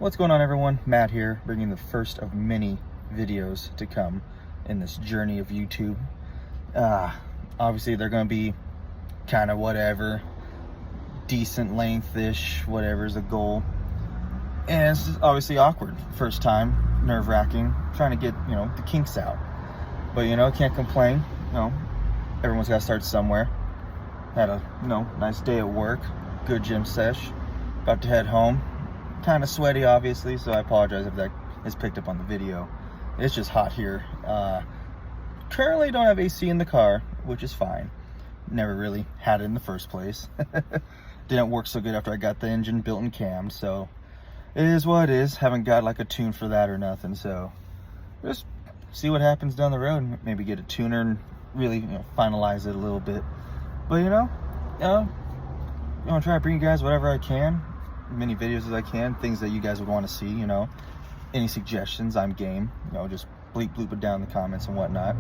What's going on, everyone? Matt here, bringing the first of many videos to come in this journey of YouTube. Obviously they're going to be kind of whatever, decent length-ish, whatever is the goal. And it's obviously awkward, first time, nerve-wracking, trying to get, the kinks out. But, can't complain, everyone's got to start somewhere. Had a, nice day at work, good gym sesh, about to head home. Kind of sweaty, obviously, so I apologize if that is picked up on the video. It's just hot here. Currently don't have AC in the car, which is fine. Never really had it in the first place. Didn't work so good after I got the engine built and cammed, so it is what it is. Haven't got like a tune for that or nothing, so just see what happens down the road. Maybe get a tuner and really finalize it a little bit. But I'm gonna try to bring you guys whatever I can, many videos as I can, things that you guys would want to see. Any suggestions, I'm game. Just bloop it down in the comments and whatnot.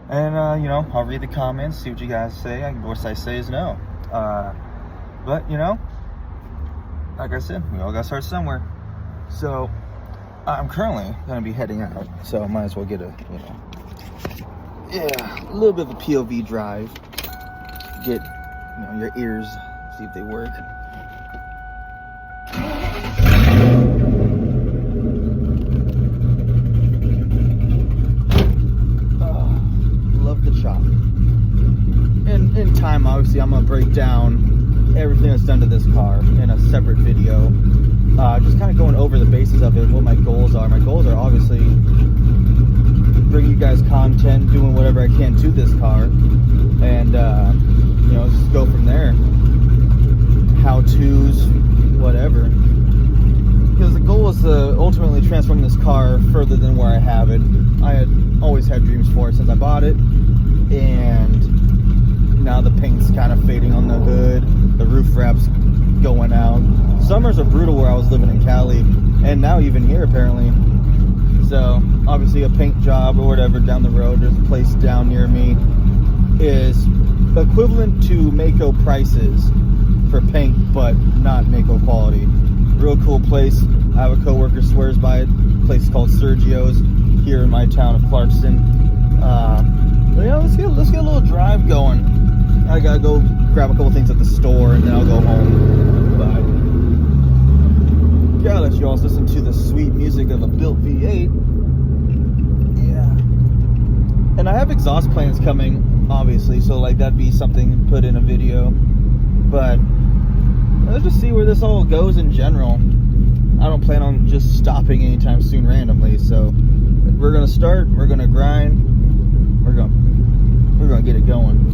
And I'll read the comments, see what you guys say. Worst I say is no. But like I said, we all gotta start somewhere. So I'm currently gonna be heading out, so I might as well get a a little bit of a POV drive. Get your ears, see if they work. Love the chop. In time, obviously, I'm gonna break down everything that's done to this car in a separate video. Just kind of going over the basis of it, what my goals are. My goals are obviously bring you guys content, doing whatever I can to this car, and just go from there. How-tos, whatever. Because the goal is to ultimately transform this car further than where I have it. I had always had dreams for it since I bought it, and now the paint's kind of fading on the hood, the roof wrap's going out. Summers are brutal where I was living in Cali, and now even here apparently. So obviously a paint job or whatever down the road, there's a place down near me, is equivalent to Mako prices for paint, but not Mako quality. Real cool place. I have a coworker swears by it. A place called Sergio's here in my town of Clarkston. Let's get a little drive going. I gotta go grab a couple things at the store and then I'll go home. But gotta let you all listen to the sweet music of a built V8. Yeah. And I have exhaust plans coming, obviously, so that'd be something to put in a video. But let's just see where this all goes in general. I don't plan on just stopping anytime soon randomly, so we're gonna start, we're gonna grind, we're gonna get it going.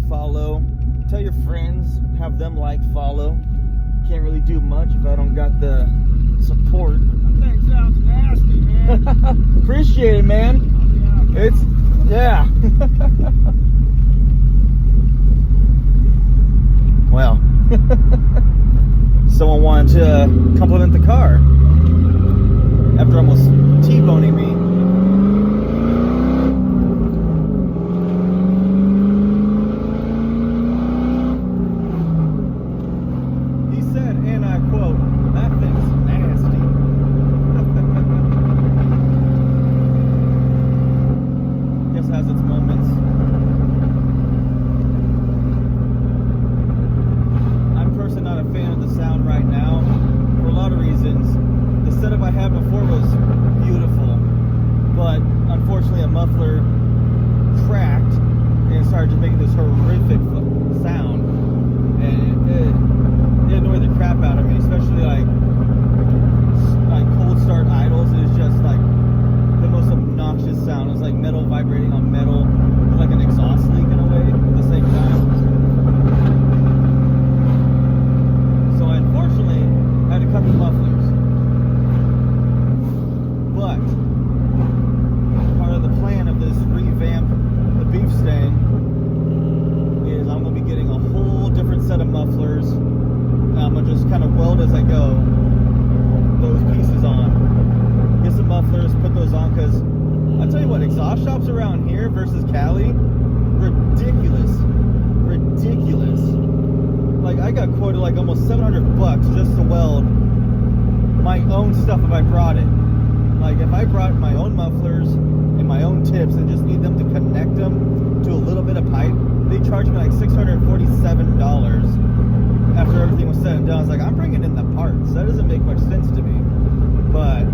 Follow, tell your friends, have them follow. Can't really do much if I don't got the support. That thing sounds nasty, man. Appreciate it, man. Oh, yeah. Well, someone wanted to compliment the car after almost T-boning me. He said, and I quote, "That thing's nasty." setup I had before was beautiful, but unfortunately a muffler cracked and it started just making this horrific sound, and it annoyed the crap out of me, especially like cold start idles. It is just like the most obnoxious sound. It's like metal vibrating on metal, like an exhaust leak in a way at the same time. So I unfortunately had to cut the mufflers. But part of the plan of this revamp, the beef stang, is I'm going to be getting a whole different set of mufflers. And I'm going to just kind of weld as I go those pieces on. Get some mufflers, put those on, because I tell you what, exhaust shops around here versus Cali, ridiculous. Ridiculous. Like, I got quoted like almost $700 just to weld my own stuff if I brought it. Like, if I brought my own mufflers and my own tips and just need them to connect them to a little bit of pipe, they charged me like $647 after everything was said and done. I was like, I'm bringing in the parts. That doesn't make much sense to me. But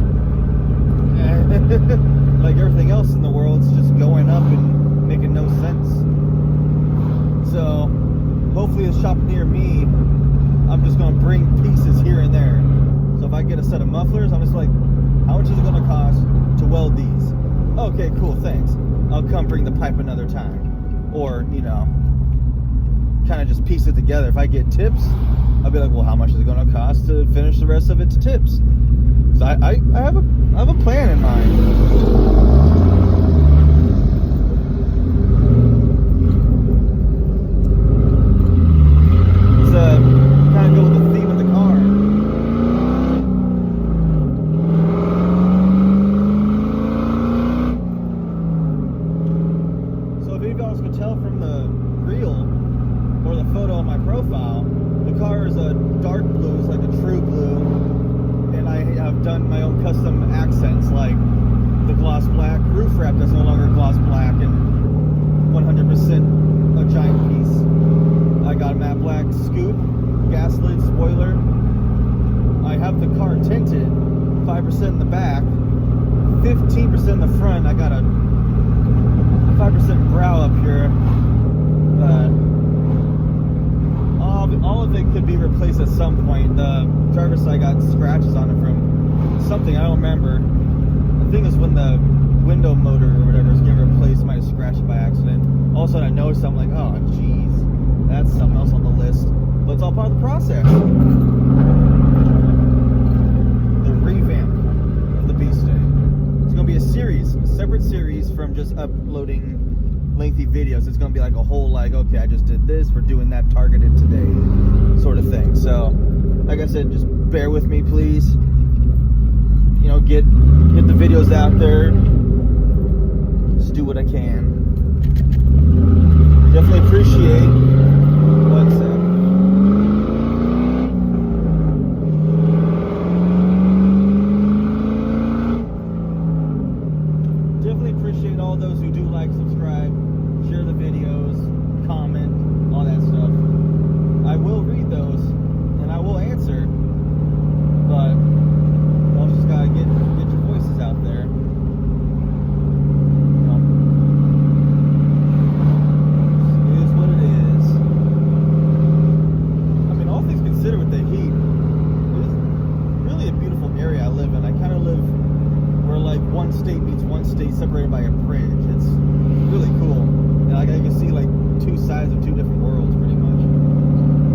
like everything else in the world, it's just going up and making no sense. So hopefully a shop near me, I'm just going to bring pieces here and there. So if I get a set of mufflers, I'm just like, how much is it going to cost to weld these? Okay, cool, thanks. I'll come bring the pipe another time. Or, you know, kind of just piece it together. If I get tips, I'll be like, well, how much is it going to cost to finish the rest of it to tips? So I have a plan in mind. Kind of go with the theme of the car. So if you guys could tell from the reel or the photo on my profile, the car is a dark blue, it's like a true blue, and I have done my own custom accents like the gloss black roof wrap that's no longer gloss black and 100% a giant piece. I got a matte black scoop, gas lid, spoiler. I have the car tinted, 5% in the back, 15% in the front. I got a 5% brow up here. All of it could be replaced at some point. The driver's side got scratches on it from something, I don't remember. The thing is, when the window motor or whatever is getting replaced, I might have scratched it by accident. All of a sudden I noticed, I'm like, oh geez, that's something else on the list. But it's all part of the process. The revamp of the beef stang. It's going to be a series, a separate series from just uploading lengthy videos. It's going to be like a whole, like, okay, I just did this, we're doing that targeted today sort of thing. So like I said, just bear with me, please. You know, get the videos out there, just do what I can. Definitely appreciate what's that. Definitely appreciate all those who do like, subscribe, share the videos, comment, all that stuff. I will read those and I will answer, but y'all just gotta get your voices out there. You know, it is what it is. I mean, all things considered with the heat, it is really a beautiful area I live in. I kind of live where like one state meets one state separated by a bridge. It's really cool. And like I can see like two sides of two different worlds pretty much.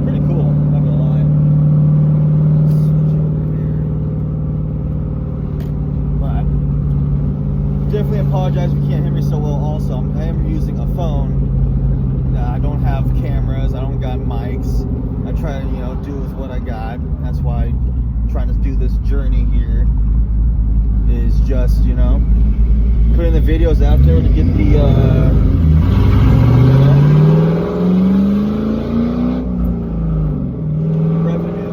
Pretty cool, not gonna lie. Switch over here. But definitely apologize if you can't hear me so well also. I am using a phone. I don't have cameras, I don't got mics. I try to, you know, do with what I got. That's why I'm trying to do this journey here. Is just, you know, putting the videos out there to get the, you know, revenue.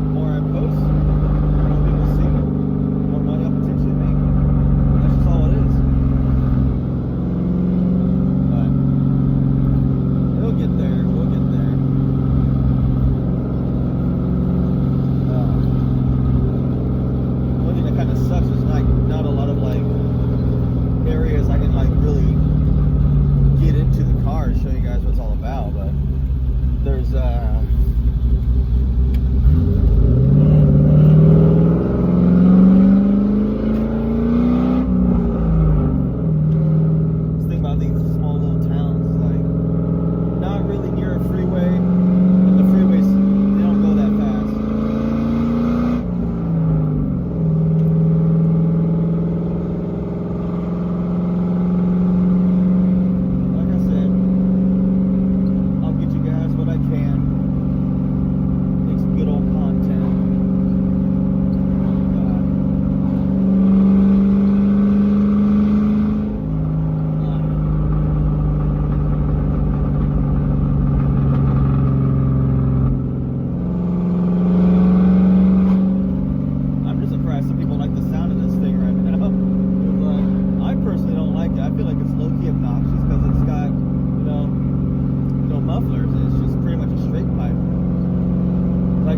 The more I post, the more people see it, the more money I'll potentially make. That's just all it is. But it'll get there, we'll get there.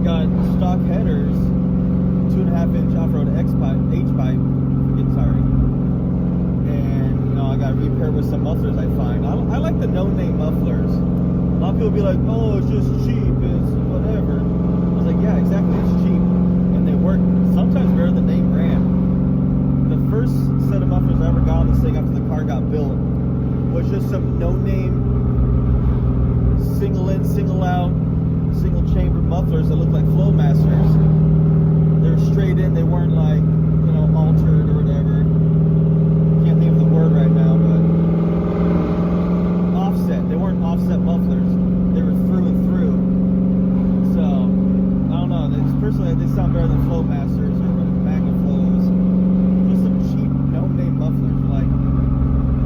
got stock headers, 2.5-inch off-road H-pipe, sorry. And, you know, I got repaired with some mufflers I find. I like the no-name mufflers. A lot of people be like, oh, it's just cheap, it's whatever. I was like, yeah, exactly, it's cheap. And they work sometimes better than name brand. The first set of mufflers I ever got on this thing after the car got built was just some no-name single in, single out, single chamber mufflers that looked like Flowmasters. They were straight in, they weren't like, you know, altered or whatever. Can't think of the word right now, but offset. They weren't offset mufflers. They were through and through. So, I don't know. Personally, they sound better than Flowmasters or Magnaflows. Just some cheap, no-name mufflers. Like,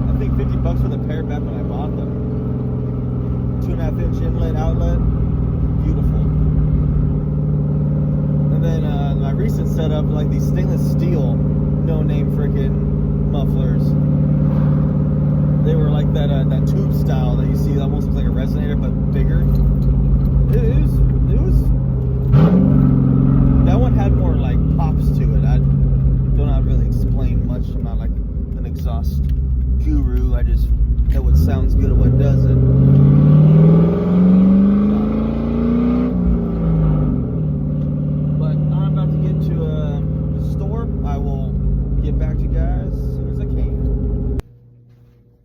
I think $50 for the pair back when I bought them. 2.5-inch inlet, outlet. Beautiful. And then my recent setup, like these stainless steel, no-name freaking mufflers. They were like that tube style that you see, almost looks like a resonator but bigger. It was. That one had more like pops to it. I don't know how to really explain much. I'm not like an exhaust guru. I just know what sounds good and what doesn't.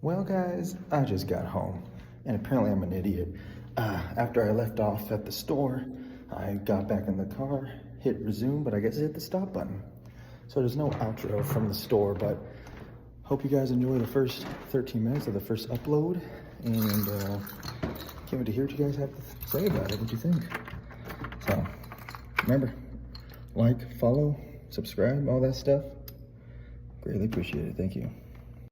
Well guys, I just got home and apparently I'm an idiot. After I left off at the store, I got back in the car, hit resume, but I guess I hit the stop button. So there's no outro from the store, but hope you guys enjoy the first 13 minutes of the first upload, and can't wait to hear what you guys have to say about it. What do you think? So remember, like, follow, subscribe, all that stuff. Greatly appreciate it. Thank you.